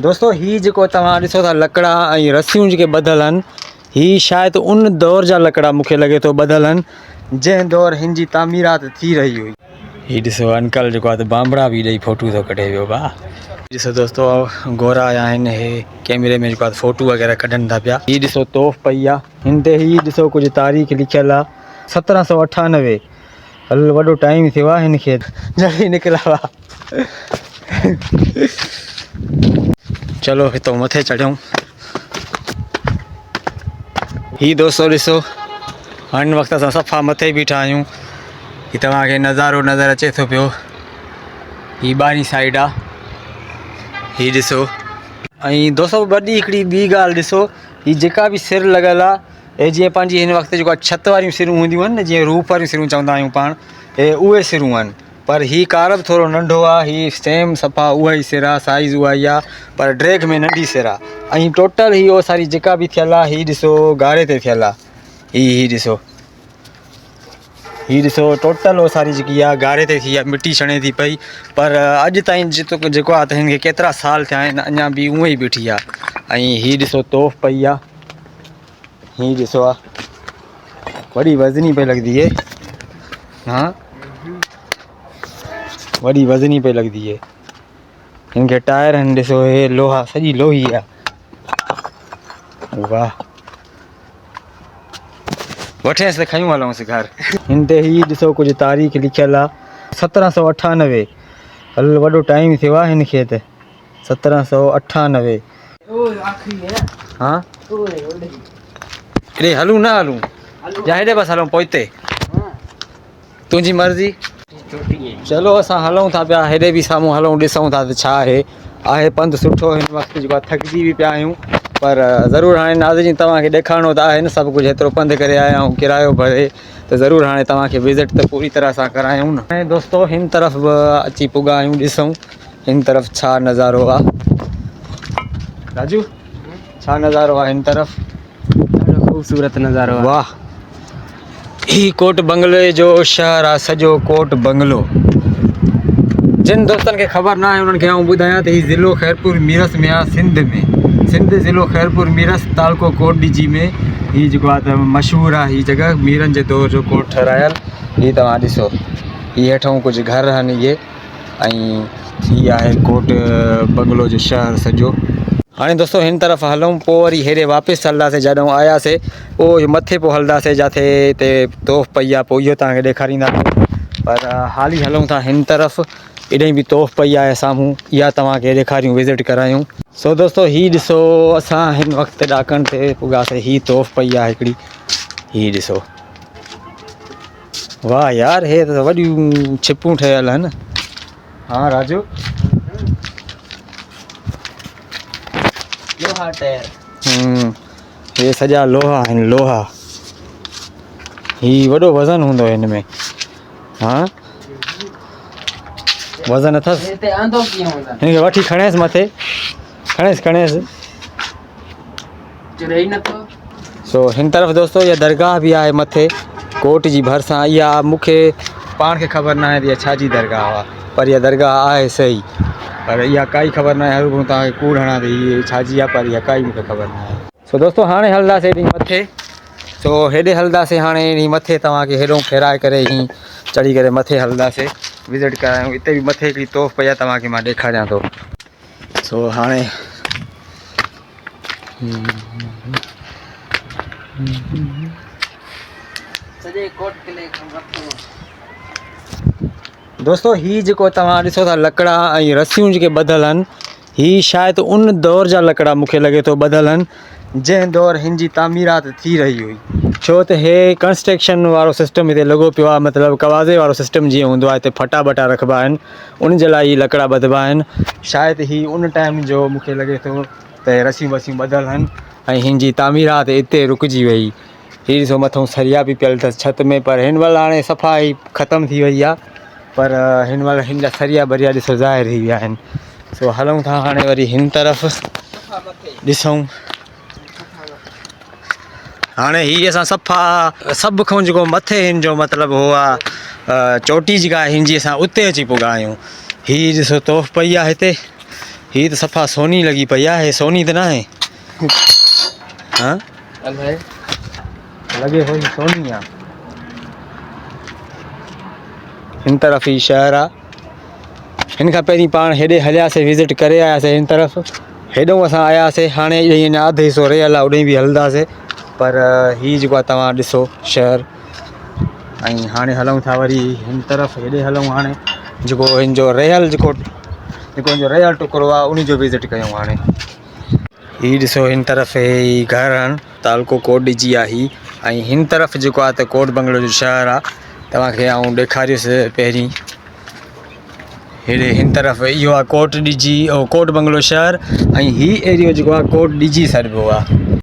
दोस्तों ही जो तव्हां ॾिसो था लकड़ा ऐं रस्सियूं जेके ॿधल आहिनि ही शायदि उन दौर जा लकड़ा मूंखे लॻे थो ॿधल आहिनि जंहिं दौर हिन जी तामीरात थी रही हुई। ही ॾिसो अंकल जेको आहे त बांबड़ा बि ॾेई फ़ोटू थो कढे वियो भाउ। ॾिसो दोस्तों गोरा आहिनि हे कैमरे में जेको आहे फ़ोटू वग़ैरह कढनि था पिया। ही ॾिसो तोफ़ पई आहे हिन ते ही ॾिसो कुझु तारीख़ लिखियलु आहे 1798। हल वॾो टाइम थियो आहे हिनखे जल्दी निकिला हुआ। चलो हितो मथे चढ़ूं। ही दोस्तों ॾिसो हिन वक़्तु असां सफ़ा मथे बीठा आहियूं। ही तव्हांखे नज़ारो नज़र अचे थो पियो। ही ॿाहिरीं साइड आहे ही ॾिसो। ऐं दोस्तों वॾी हिकिड़ी ॿी ॻाल्हि ॾिसो ही जेका बि सिर लॻल आहे हे जीअं पंहिंजी हिन वक़्तु जेको आहे छिति वारियूं सिरूं हूंदियूं आहिनि न जीअं रूफ वारियूं सिरूं चवंदा आहियूं पाण हे उहे सिरूं आहिनि। पर ही कारब थोरो नंढो आहे ही सेम सफ़ा उहा ई सिर आहे साइज़ उहा ई आहे पर ड्रैग में नंढी सिर आहे। ऐं टोटल ही उहो सारी जेका बि थियल आहे ही ॾिसो गारे ते थियल आहे। ही ॾिसो टोटल उहो सारी जेकी आहे गारे ते थी आहे मिटी छणे थी पई पर अॼु ताईं जेको आहे त हिनखे केतिरा साल थिया आहिनि अञा बि उअं ई बीठी आहे। ऐं ही ॾिसो तोफ़ पई आहे ही ॾिसो आहे वॾी वज़नी पई लॻंदी है। हाँ वॾी वज़नी पई लॻंदी है। हिनखे टायर आहिनि ॾिसो हे लोहा सॼी लोही आहे। वाह वठेसि त खयूं हलूंसि घर। हिन ते ही ॾिसो कुझु तारीख़ लिखियलु आहे 1798। हल वॾो टाइम थियो आहे हिनखे त 1798। हाँ हेॾे हलूं न हलूं या हेॾे बसि हलूं पोइ हिते तुंहिंजी मर्ज़ी। चलो असां हलूं था पिया हेॾे बि साम्हूं हलूं ॾिसूं था त छा आहे पंधु सुठो हिन वक़्तु जेको आहे थकिजी बि पिया आहियूं पर ज़रूरु हाणे नाज़रीन तव्हांखे ॾेखारिणो त आहे न सभु कुझु एतिरो पंधु करे आया आहियूं किरायो भरे त ज़रूरु हाणे तव्हांखे विज़िट त पूरी तरह सां करायूं न। ऐं दोस्तो हिन तरफ़ बि अची पुॻा आहियूं ॾिसूं हिन तरफ़ छा नज़ारो आहे। राजू छा नज़ारो आहे हिन तरफ़? ख़ूबसूरत नज़ारो आहे। वाह ही कोट बंगले जो शहर आहे सॼो कोट बंगलो। जिन दोस्तनि खे ख़बर न आहे उन्हनि खे आउं ॿुधायां त हीउ ज़िलो ख़ैरपुर मीरस में आहे सिंध ज़िलो ख़ैरपुर मीरस तालको कोट ॾिजी में हीउ जेको आहे त मशहूरु आहे हीअ जॻह मीरनि जे दौर जो कोट ठहिरायल। हीअ तव्हां ॾिसो हीअ हेठूं कुझु घर आहिनि इहे ऐं हीअ आहे कोट बंगलो जो शहर सॼो। हाणे दोस्तों हिन तरफ़ हलूं पोइ वरी हेॾे वापसि हलंदासीं जॾहिं आयासीं पोइ मथे पोइ हलंदासीं जिते हिते तोफ़ पई आहे पोइ इहो तव्हांखे ॾेखारींदासीं पर हाली हलूं था हिन तरफ़ एॾे बि तोफ़ पई आहे साम्हूं इहा तव्हांखे ॾेखारियूं विज़िट करायूं। सो दोस्तों हीअ ॾिसो असां हिन वक़्तु ॾाकण ते पुॻासीं हीअ तोफ़ पई आहे हिकिड़ी हीअ ॾिसो। वाह यार हे त वॾियूं छिपूं ठहियल आहिनि। हाँ राजू लोहा टायर हे सॼा लोहा आहिनि लोहा। हीउ वॾो वज़न हूंदो हिन में। हाँ वज़न अथसि हिनखे वठी खणेसि मथे खणेसि। सो हिन तरफ़ दोस्तों इहा दरगाह बि आहे मथे कोट जी भरिसां। इहा मूंखे पाण खे ख़बर न आहे त इहा छाजी दरगाह आहे पर इहा दरगाह आहे सही पर इहा काई ख़बर न आहे। हर को तव्हांखे कूड़ हणां त हीअ छाजी आहे पर इहा काई मूंखे ख़बर न आहे। सो दोस्तों हाणे हलंदासीं हेॾी मथे। सो हेॾे हलंदासीं हाणे हेॾी मथे तव्हांखे हेॾो फेराए करे हीअं चढ़ी करे मथे हलंदासीं विज़िट करायूं। हिते बि मथे हिकिड़ी तोफ़ पई आहे तव्हांखे मां ॾेखारियां थो। सो हाणे दोस्तों ही जेको तव्हां ॾिसो था लकड़ा ऐं रस्सियूं जेके ॿधल आहिनि ही शायदि उन दौर जा लकड़ा मूंखे लॻे थो ॿधल आहिनि जंहिं दौर हिन जी तामीरात थी रही हुई। छो त हे कंस्ट्रक्शन वारो सिस्टम हिते लॻो पियो आहे मतिलबु कवाज़े वारो सिस्टम जीअं हूंदो आहे हिते फटा बटा रखिबा आहिनि उन जे लाइ ही लकड़ा ॿधबा आहिनि। शायदि ही उन टाइम जो मूंखे लॻे थो त रस्सियूं वसियूं ॿधल आहिनि ऐं हिन जी तामीरात हिते रुकिजी वई। हीअ ॾिसो मथां सरिया बि पियल अथसि छत में पर हिन महिल हाणे सफ़ा ई ख़तमु थी वई आहे पर हिन महिल हिन जा सरिया बरिया ॾिसो ज़ाहिर थी विया आहिनि। सो हलूं था हाणे वरी हिन तरफ़ ॾिसूं। हाणे हीअ असां सफ़ा सभ खां जेको मथे हिन जो मतिलबु हो आहे चोटी जेका आहे हिन जी असां उते अची पुॻा आहियूं। हीअ ॾिसो तोफ़ पई आहे हिते ही तो सफ़ा सोनी लगी पई आहे, हे सोनी तो ना है? हाँ लगे हुई सोनी आहे। हिन तरफ़ ही शहर आहे। हिन खां पहिरीं पाण हेॾे हलियासीं, विज़िट करे आयासीं हिन तरफ़। हेॾो असां आयासीं, हाणे हीअं अधु हिसो रहियल आहे, उॾे बि हलंदासीं। पर हीअ जेको आहे तव्हां ॾिसो शहर। ऐं हाणे हलूं था वरी हिन तरफ़, हेॾे हलूं हाणे जेको हिन जो रहियल जेको हिन जो रहियल टुकड़ो आहे उन जो विज़िट कयूं हाणे। हीअ ॾिसो हिन तरफ़ ही घर आहिनि, तालको कोट ॾिजी आहे ही। ऐं हिन तरफ़ जेको आहे त कोट बंगलो जो शहर आहे। तव्हांखे आउं ॾेखारियुसि पहिरीं। हेॾे हिन तरफ़ इहो आहे कोट ॾिजी, कोट बंगलो शहर। ऐं हीउ एरियो जेको आहे कोट ॾिजी सॾिबो आहे।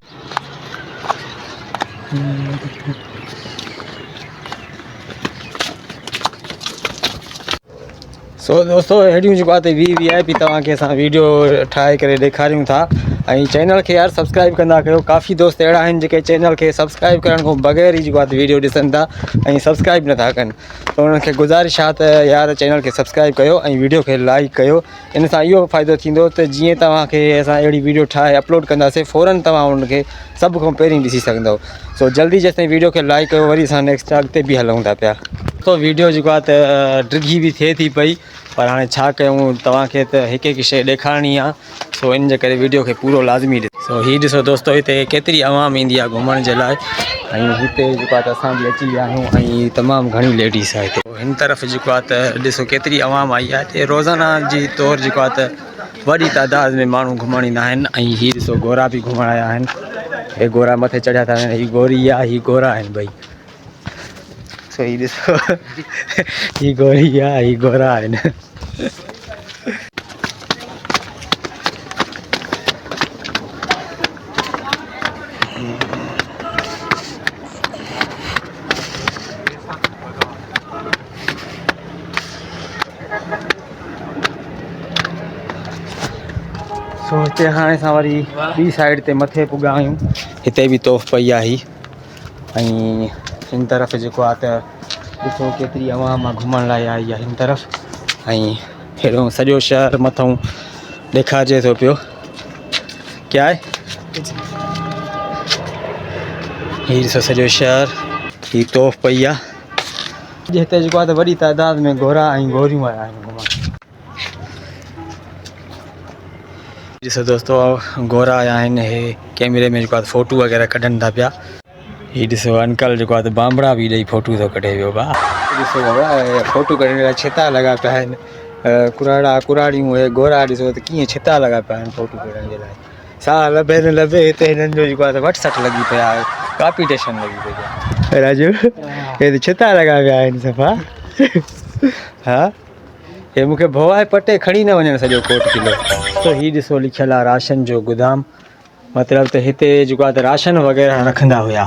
सो दोस्तों हेॾियूं जेको आहे त VIP तव्हांखे असां वीडियो ठाहे करे ॾेखारियूं था। ऐं चैनल खे यार सब्सक्राइब कंदा कयो। काफ़ी दोस्त अहिड़ा आहिनि जेके चैनल खे सब्सक्राइब करण खां बग़ैर ई जेको आहे त वीडियो ॾिसनि था ऐं सब्सक्राइब नथा कनि। त उन्हनि खे गुज़ारिश आहे त यार चैनल खे सब्सक्राइब कयो ऐं वीडियो खे लाइक कयो। इन सां इहो फ़ाइदो थींदो त जीअं तव्हांखे असां अहिड़ी वीडियो ठाहे अपलोड कंदासीं, फ़ौरन तव्हां उनखे सभ खां पहिरीं ॾिसी सघंदव। सो जल्दी जेसिताईं वीडियो खे लाइक कयो, वरी असां नेक्स्ट अॻिते बि हलूं था पिया। तो वीडियो जेको आहे त डिघी बि थिए थी पई, पर हाणे छा कयूं, तव्हांखे त हिकु हिकु शइ ॾेखारणी आहे। सो इन जे करे वीडियो खे पूरो लाज़मी ॾिसो। सो हीअ ॾिसो दोस्तो, हिते केतिरी आवाम ईंदी आहे घुमण जे लाइ। ऐं हिते जेको आहे त असां बि अची विया आहियूं ऐं तमामु घणी लेडीस आहे हिते। हिन तरफ़ जेको आहे त ॾिसो केतिरी आवाम आई आहे हिते। रोज़ाना जी तौरु जेको आहे त वॾी तादाद में माण्हू घुमण ईंदा आहिनि। ऐं हीअ ॾिसो गोरा बि घुमण आया आहिनि। हे गोरा मथे चढ़िया था आहिनि, हीअ गोरी आहे, हीअ गोरा आहिनि ॿई। सो हीअ ॾिसो हीअ गोरी आहे, हीअ गोरा आहिनि। सो हिते हाणे असां वरी ॿी साइड ते मथे पुॻा आहियूं। हिते बि तोफ़ पई आहे ही। ऐं हिन तरफ़ जेको आहे त ॾिसो केतिरी आवाम आहे घुमण लाइ आई आहे हिन तरफ़। ऐं हेॾो सॼो शहर मथां ॾेखारिजे थो पियो। क्या आहे हीअ ॾिसो सॼो शहर, हीअ तोफ़ पई आहे। हिते जेको आहे त वॾी तादाद में गोरा ऐं गोरियूं आया आहिनि घुमण। ॾिसो दोस्तो गोरा आया आहिनि, हे कैमरे में जेको आहे फ़ोटू वग़ैरह कढनि था पिया। हीअ ॾिसो अंकल जेको आहे त बांबड़ा बि ॾेई फ़ोटू थो कढे पियो। ॾिसो बाबा फ़ोटू कढण लाइ छिता लॻा पिया आहिनि। कुराड़ा कुराड़ियूं, हे गोरा ॾिसो त कीअं छिता लॻा पिया आहिनि फ़ोटू कढण जे लाइ। साह लभे न लभे हिते हिननि जो जेको आहे त वट सट लॻी पिया आहे, कॉम्पिटिशन लॻी पई आहे। राजू हे त छिता लॻा पिया आहिनि सफ़ा। हा हे मूंखे भवाए पटे खणी न वञनि सॼो कोट किलो। तो हीअ ॾिसो लिखियलु आहे राशन जो गोदाम। मतिलबु त हिते जेको आहे त राशन वग़ैरह रखंदा हुया।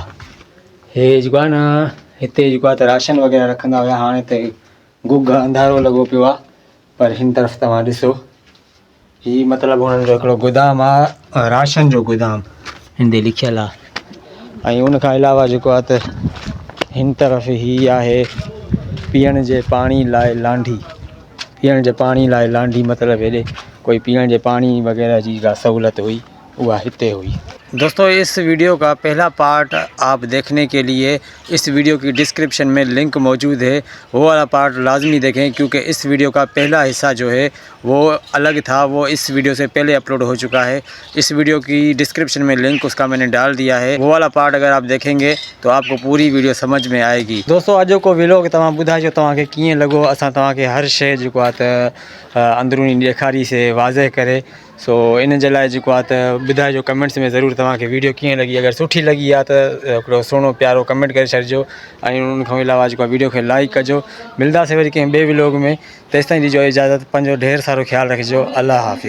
हे जेको आहे न हिते जेको आहे त राशन वग़ैरह रखंदा हुया। हाणे त गुग अंधारो लॻो पियो आहे। पर हिन तरफ़ तव्हां ॾिसो, हीअ मतिलबु हुननि जो हिकिड़ो गोदाम आहे, राशन जो गोदाम हिन ते लिखियलु आहे। ऐं उनखां अलावा जेको आहे त हिन तरफ़ हीअ आहे पीअण जे पाणी लाइ लांढी। पीअण जे पाणी लाइ लांढी मतिलबु हेॾे कोई पीअण जे पानी वगैरह की का सहूलत हुई, वह हिते हुई। दोस्तों इस वीडियो का पहला पार्ट आप देखने के लिए इस वीडियो की डिस्क्रिप्शन में लिंक मौजूद है, वो वाला पार्ट लाजमी देखें, क्योंकि इस वीडियो का पहला हिस्सा जो है वो अलग था, वो इस वीडियो से पहले अपलोड हो चुका है। इस वीडियो की डिस्क्रिप्शन में लिंक उसका मैंने डाल दिया है। वो वाला पार्ट अगर आप देखेंगे तो आपको पूरी वीडियो समझ में आएगी। दोस्तों अॼु को व्लॉग तव्हां ॿुधाइजो तव्हांखे कीअं लॻो। असां तव्हांखे हर शइ जेको आहे त अंदरूनी ॾेखारीसीं वाज़े करे। सो इन जे लाइ जेको आहे त ॿुधाइजो कमेंट्स में ज़रूरु तव्हांखे वीडियो कीअं लॻी। अगरि सुठी लॻी आहे त हिकिड़ो सुहिणो प्यारो कमेंट करे छॾिजो। ऐं उन खां अलावा जेको आहे वीडियो खे लाइक कजो। मिलंदासीं वरी कंहिं ॿिए व्लॉग में। तेसिताईं ॾिजो इजाज़त। पंहिंजो ढेर सारो ख़्यालु रखिजो। अल्लाह हाफ़िज़।